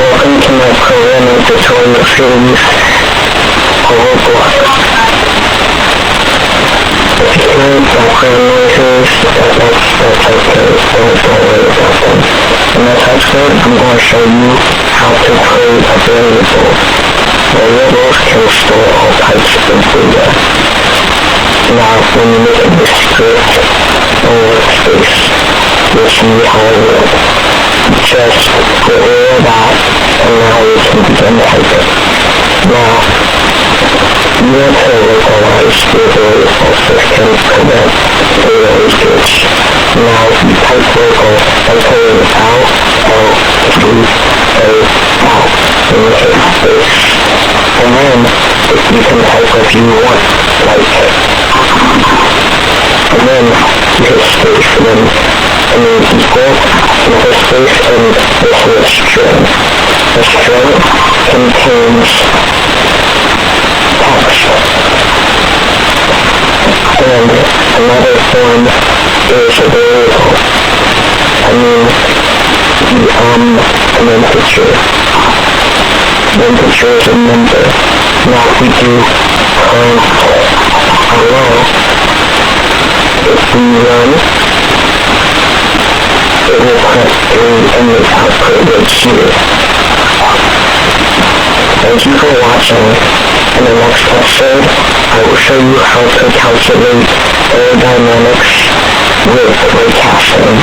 Welcome to my programming tutorial series for Roblox. If you hear background noises, that's okay, don't worry about them. In this episode, I'm going to show you how to create a variable. Variables can store all types of data. Now, when you make a new script or workspace, you'll see how it works. Just get rid of that, and now we can begin typing. Now, you want to localize your variable so it can prevent data leakage. Now, you type local and put it out, out, and you hit space. And then, you can type if you want, like, and then you hit space, and then equal, and hit space, and this is a string. The string contains text. And another form is a variable. An integer. The integer is a number. Now if we do print hello, if we run, it will print 3 and the output right here. Thank you for watching. In the next episode, I will show you how to calculate aerodynamics with raycasting.